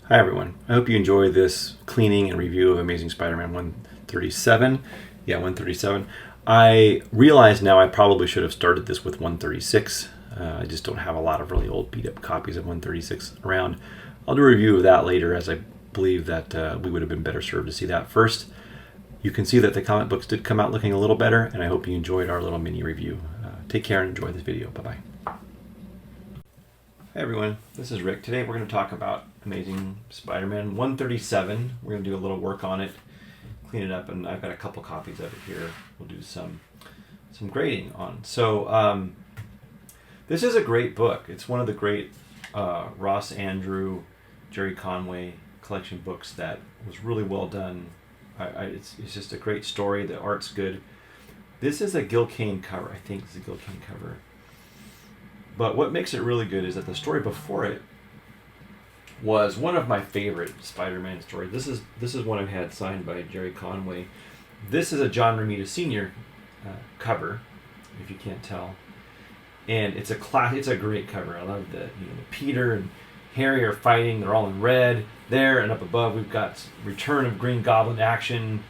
Hi everyone. I hope you enjoy this cleaning and review of Amazing Spider-Man 137. Yeah, 137. I realize now I probably should have started this with 136. I just don't have a lot of really old beat up copies of 136 around. I'll do a review of that later, as I believe that we would have been better served to see that first. You can see that the comic books did come out looking a little better, and I hope you enjoyed our little mini review. Take care and enjoy this video. Bye-bye. Hey everyone, this is Rick. Today we're going to talk about Amazing Spider-Man 137. We're going to do a little work on it, clean it up, and I've got a couple copies of it here. We'll do some grading on. So this is a great book. It's one of the great Ross Andru, Jerry Conway collection books that was really well done. It's just a great story. The art's good. This is a Gil Kane cover. I think it's a Gil Kane cover. But what makes it really good is that the story before it was one of my favorite Spider-Man stories. This is one I've had signed by Jerry Conway. This is a John Romita Sr. Cover, if you can't tell, and it's a great cover. I love the Peter and Harry are fighting. They're all in red there, and up above we've got return of Green Goblin action.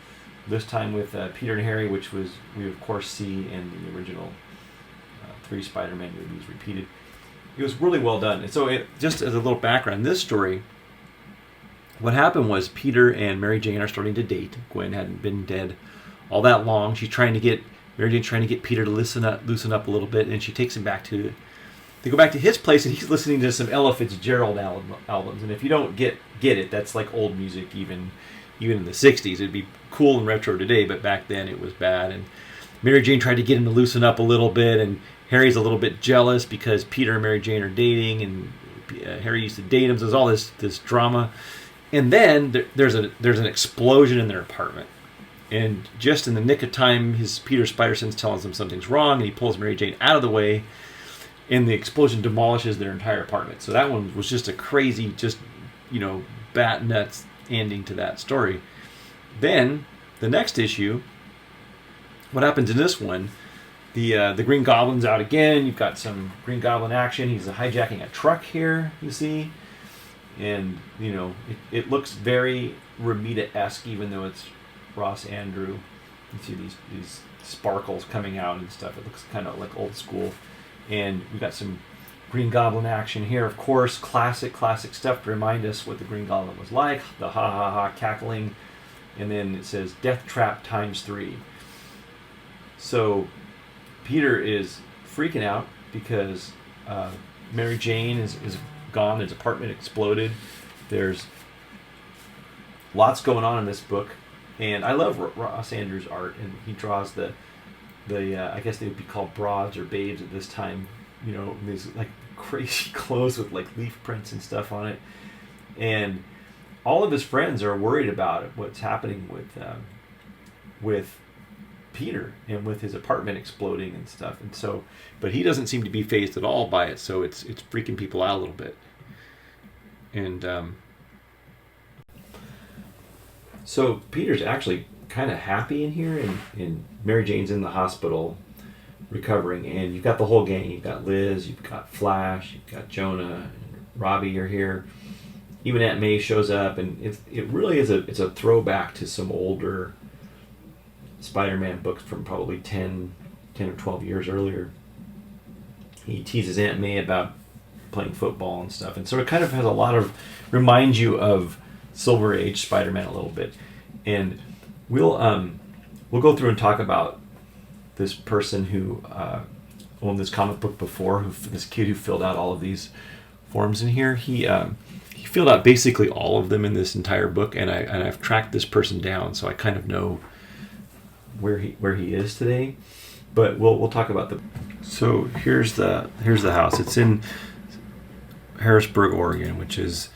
This time with Peter and Harry, which we of course see in the original 3 Spider-Man movies repeated. It was really well done. And so just as a little background, this story, what happened was Peter and Mary Jane are starting to date. Gwen hadn't been dead all that long. Mary Jane's trying to get Peter to loosen up a little bit, and she takes him back they go back to his place, and he's listening to some Ella Fitzgerald albums. And if you don't get it, that's like old music even in the 60s. It'd be cool and retro today, but back then it was bad. And Mary Jane tried to get him to loosen up a little bit, and Harry's a little bit jealous because Peter and Mary Jane are dating, and Harry used to date him. So there's all this drama, and then there's an explosion in their apartment, and just in the nick of time, Peter Spider-Sense tells him something's wrong, and he pulls Mary Jane out of the way, and the explosion demolishes their entire apartment. So that one was just a crazy, bat nuts ending to that story. Then the next issue, what happens in this one? The Green Goblin's out again. You've got some Green Goblin action. He's hijacking a truck here, you see. And, it looks very Romita-esque, even though it's Ross Andru. You see these sparkles coming out and stuff. It looks kind of like old school. And we've got some Green Goblin action here. Of course, classic stuff to remind us what the Green Goblin was like. The ha-ha-ha cackling. And then it says, Death Trap ×3. So Peter is freaking out because Mary Jane is gone. His apartment exploded. There's lots going on in this book, and I love Ross Andru's art. And he draws the I guess they would be called broads or babes at this time. These like crazy clothes with like leaf prints and stuff on it, and all of his friends are worried about what's happening with Peter and with his apartment exploding and stuff. And so, but he doesn't seem to be fazed at all by it, so it's freaking people out a little bit. And so Peter's actually kind of happy in here, and Mary Jane's in the hospital recovering, and you've got the whole gang. You've got Liz, you've got Flash, you've got Jonah, and Robbie are here. Even Aunt May shows up, and it really is it's a throwback to some older Spider-Man books from probably 10 or 12 years earlier. He teases Aunt May about playing football and stuff, and so it kind of has a lot of, reminds you of Silver Age Spider-Man a little bit. And we'll go through and talk about this person who owned this comic book before, this kid who filled out all of these forms in here. He filled out basically all of them in this entire book, and I've tracked this person down, so I kind of know where he is today. But we'll talk about so here's the house. It's in Harrisburg, Oregon, which is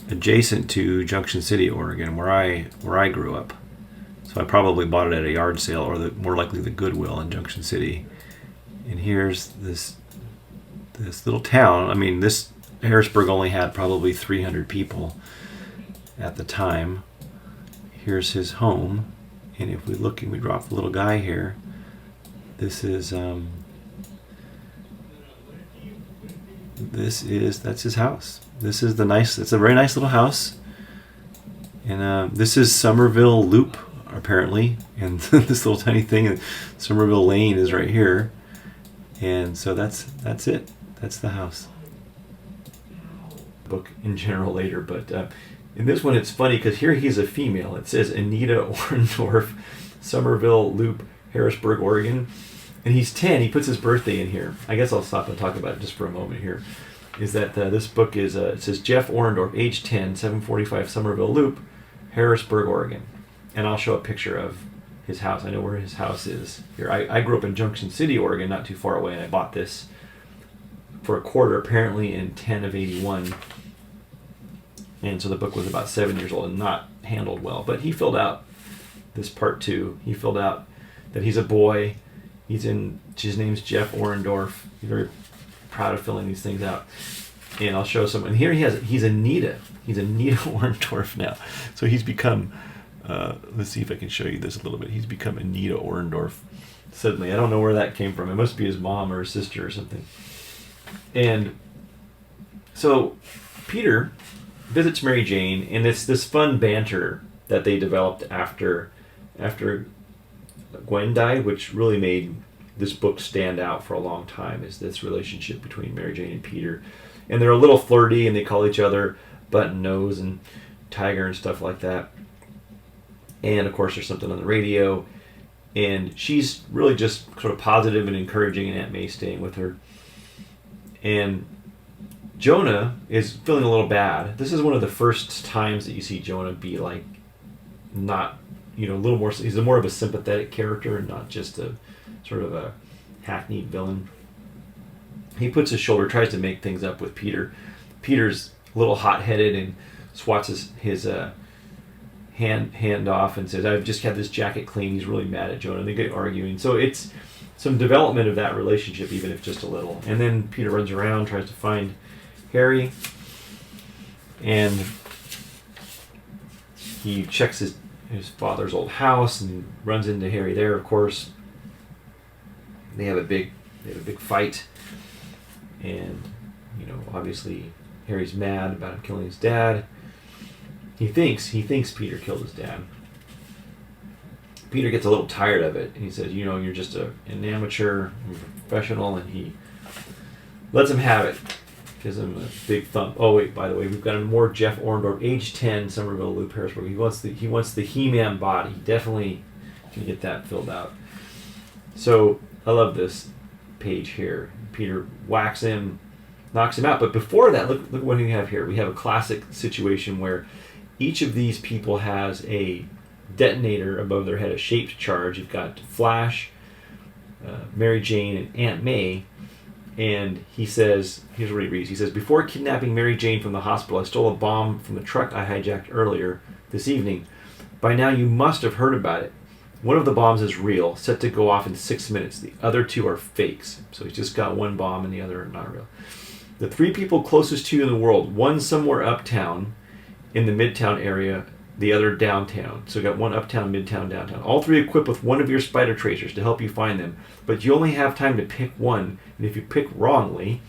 adjacent to Junction City, Oregon, where I grew up. So I probably bought it at a yard sale, or more likely the Goodwill in Junction City. And here's this little town. I mean, this Harrisburg only had probably 300 people at the time. Here's his home. And if we look and we drop the little guy here, this is that's his house. This is it's a very nice little house. And this is Somerville Loop, apparently. And this little tiny thing, Somerville Lane, is right here. And so that's it. That's the house. Book in general later, but in this one it's funny because here he's a female. It says Anita Orndorff, Somerville Loop, Harrisburg, Oregon. And he's 10. He puts his birthday in here. I guess I'll stop and talk about it just for a moment here. Is that this book is, it says Jeff Orndorff, age 10, 745 Somerville Loop, Harrisburg, Oregon. And I'll show a picture of his house. I know where his house is here. I grew up in Junction City, Oregon, not too far away, and I bought this for $0.25, apparently in 10 of 81. And so the book was about 7 years old and not handled well. But he filled out this part 2. He filled out that he's a boy. His name's Jeff Orndorff. He's very proud of filling these things out. And I'll show some. And here he's Anita. He's Anita Orndorff now. So he's become, let's see if I can show you this a little bit. He's become Anita Orndorff suddenly. I don't know where that came from. It must be his mom or his sister or something. And so Peter visits Mary Jane, and it's this fun banter that they developed after Gwen died, which really made this book stand out for a long time, is this relationship between Mary Jane and Peter. And they're a little flirty, and they call each other Button Nose and Tiger and stuff like that. And of course there's something on the radio, and she's really just sort of positive and encouraging Aunt May staying with her. And Jonah is feeling a little bad. This is one of the first times that you see Jonah be like, not, a little more, he's more of a sympathetic character and not just a sort of a hackneyed villain. He puts his shoulder, tries to make things up with Peter. Peter's a little hot-headed and swats his hand off and says, I've just had this jacket clean. He's really mad at Jonah. They get arguing. So it's some development of that relationship, even if just a little. And then Peter runs around, tries to find Harry, and he checks his father's old house and runs into Harry there, of course. They have a big fight, and obviously Harry's mad about him killing his dad. He thinks Peter killed his dad. Peter gets a little tired of it, and he says, you're just an amateur, you're a professional, and he lets him have it. Gives him a big thump. Oh wait, by the way, we've got more Jeff Orndorff, age 10, Somerville Loop, Harrisburg. He wants the He-Man body. He definitely can get that filled out. So I love this page here. Peter whacks him, knocks him out. But before that, look what we have here. We have a classic situation where each of these people has a detonator above their head, a shaped charge. You've got Flash, Mary Jane, and Aunt May. And he says, here's what he reads. He says, before kidnapping Mary Jane from the hospital, I stole a bomb from the truck I hijacked earlier this evening. By now you must have heard about it. One of the bombs is real, set to go off in 6 minutes. The other two are fakes. So he's just got one bomb and the other are not real. The 3 people closest to you in the world, one somewhere uptown in the Midtown area, the other downtown. So you got one uptown, midtown, downtown. All 3 equipped with one of your spider tracers to help you find them. But you only have time to pick one. And if you pick wrongly,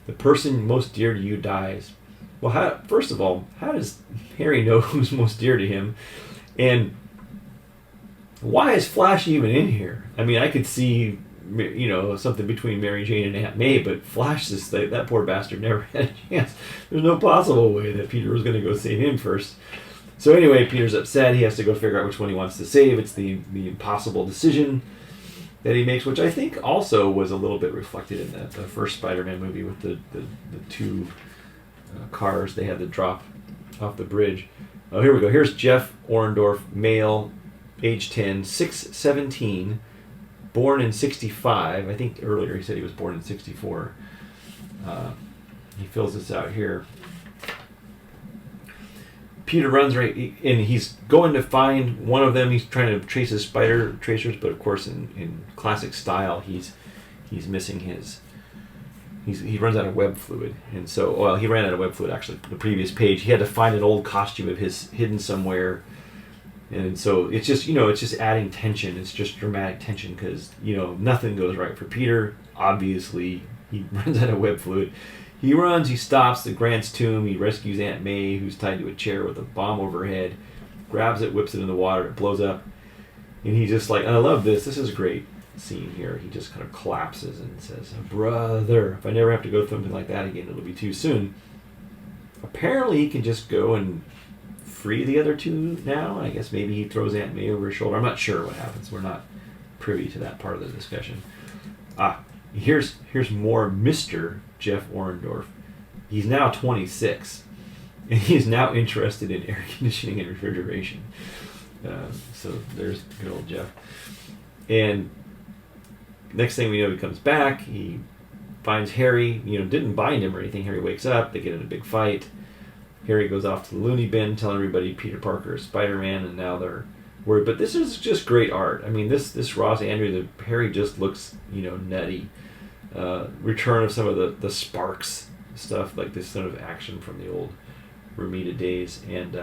the person most dear to you dies. Well, first of all, how does Harry know who's most dear to him? And why is Flash even in here? I mean, I could see, something between Mary Jane and Aunt May, but Flash, that poor bastard never had a chance. There's no possible way that Peter was going to go save him first. So anyway, Peter's upset. He has to go figure out which one he wants to save. It's the impossible decision that he makes, which I think also was a little bit reflected in the first Spider-Man movie with the 2 cars they had to drop off the bridge. Oh, here we go. Here's Jeff Orndorff, male, age 10, 6'17", born in 65. I think earlier he said he was born in 64. He fills this out here. Peter runs right, and he's going to find one of them. He's trying to trace his spider tracers, but of course, in classic style, he's missing his. He runs out of web fluid, and so he ran out of web fluid. Actually, the previous page, he had to find an old costume of his hidden somewhere, and so it's just it's just adding tension. It's just dramatic tension because nothing goes right for Peter. Obviously, he runs out of web fluid. He runs, he stops at Grant's tomb, he rescues Aunt May, who's tied to a chair with a bomb over her head, grabs it, whips it in the water, it blows up. And he just and I love this. This is a great scene here. He just kind of collapses and says, "Brother, if I never have to go through something like that again, it'll be too soon." Apparently he can just go and free the other two now. I guess maybe he throws Aunt May over his shoulder. I'm not sure what happens. We're not privy to that part of the discussion. Here's more Mr. Jeff Orendorf. He's now 26, and he's now interested in air conditioning and refrigeration. So there's good old Jeff. And next thing we know, he comes back. He finds Harry. Didn't bind him or anything. Harry wakes up. They get in a big fight. Harry goes off to the loony bin, telling everybody Peter Parker is Spider-Man, and now they're worried. But this is just great art. I mean, this Ross Andrew, Harry just looks, nutty. Return of some of the Sparks stuff, like this sort of action from the old Romita days, and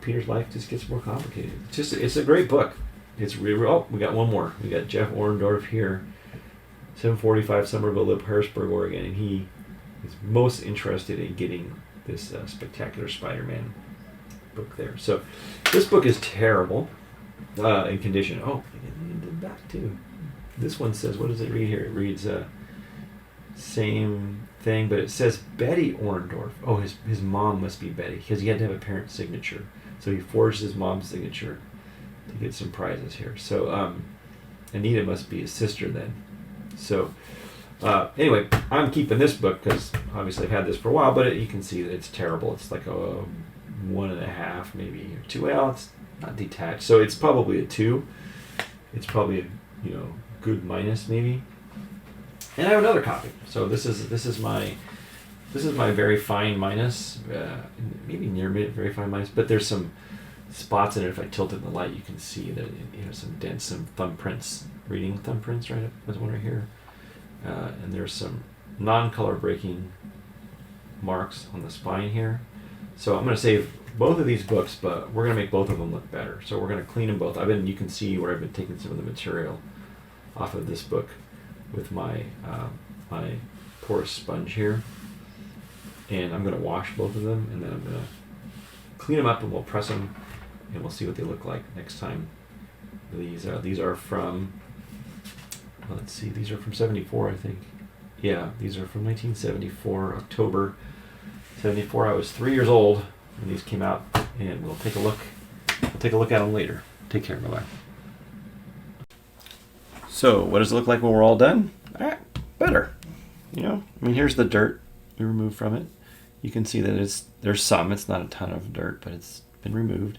Peter's life just gets more complicated. It's a great book. It's we got one more. We got Jeff Orendorf here, 745 Somerville Lip, Harrisburg, Oregon, and he is most interested in getting this Spectacular Spider-Man book there. So this book is terrible in condition. Oh, in the back too. This one says, what does it read here? It reads same thing, but it says Betty Orendorf. Oh, his mom must be Betty, because he had to have a parent signature. So he forged his mom's signature to get some prizes here. So Anita must be his sister then. So anyway, I'm keeping this book because obviously I've had this for a while, but you can see that it's terrible. It's like a 1.5 maybe, or 2. Well, it's not detached, so it's probably a 2. It's probably a good minus maybe. And I have another copy. So this is my very fine minus, maybe near mid very fine minus. But there's some spots in it. If I tilt it in the light, you can see that some dents, some thumbprints, reading thumbprints right up. There's one right here, and there's some non-color breaking marks on the spine here. So I'm going to save both of these books, but we're going to make both of them look better. So we're going to clean them both. You can see where I've been taking some of the material off of this book with my my porous sponge here, and I'm going to wash both of them, and then I'm going to clean them up, and we'll press them, and we'll see what they look like next time. These are from, let's see, these are from 74, I think. Yeah, these are from 1974, October 74. I was 3 years old when these came out, and we'll take a look. We'll take a look at them later. Take care. Bye-bye. So, what does it look like when we're all done? Better. Here's the dirt we removed from it. You can see that there's some. It's not a ton of dirt, but it's been removed.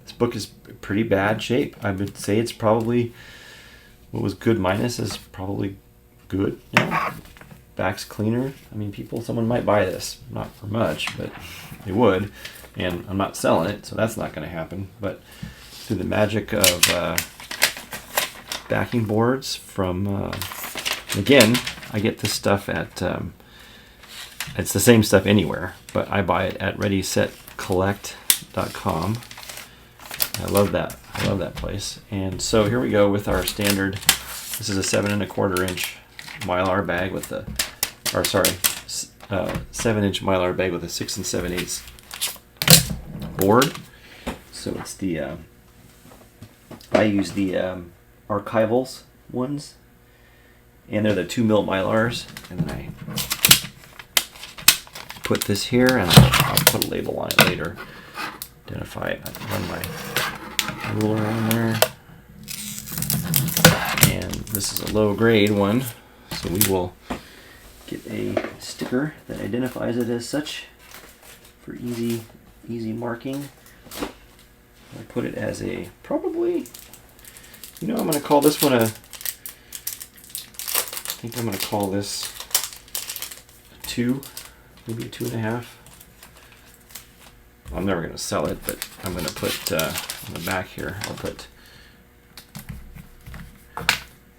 This book is pretty bad shape. I would say it's probably, what was good minus is probably good now. Back's cleaner. Someone might buy this. Not for much, but they would. And I'm not selling it, so that's not going to happen. But through the magic of backing boards from, again, I get this stuff at, it's the same stuff anywhere, but I buy it at ReadySetCollect.com. I love that place. And so here we go with our standard. This is a 7 1/4 inch Mylar bag with 7-inch Mylar bag with a 6 7/8 board. So it's the I use the archivals ones, and they're the 2 mil Mylars, and then I put this here, and I'll put a label on it later. Identify it. I run my ruler on there, and this is a low grade one, so we will get a sticker that identifies it as such for easy marking. I put it as a probably. I'm going to call this one I think I'm going to call this a 2, maybe a 2.5. I'm never going to sell it, but I'm going to put on the back here, I'll put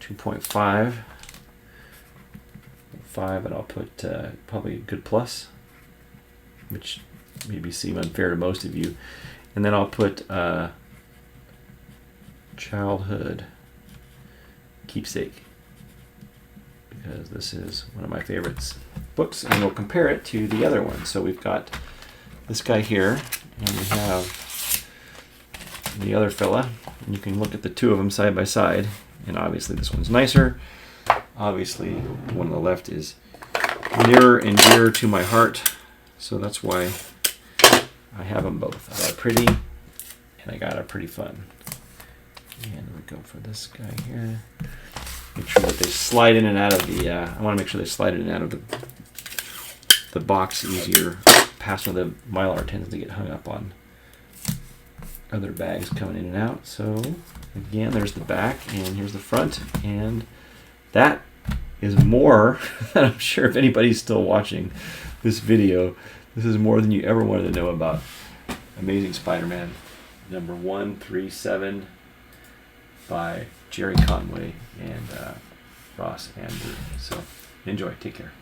2.5, and I'll put probably a good plus, which maybe seem unfair to most of you. And then I'll put childhood keepsake, because this is one of my favorites books, and we'll compare it to the other one. So we've got this guy here, and we have the other fella, and you can look at the two of them side by side, and obviously this one's nicer. Obviously the one on the left is nearer and dearer to my heart, so that's why I have them both. I got a pretty and I got a pretty fun. And we go for this guy here. Make sure that they slide in and out of the, I want to make sure they slide in and out of the box easier. Past when the Mylar tends to get hung up on other bags coming in and out. So again, there's the back and here's the front, and that is more than I'm sure if anybody's still watching this video. This is more than you ever wanted to know about Amazing Spider-Man number 137 by Jerry Conway and Ross Andru. So enjoy. Take care.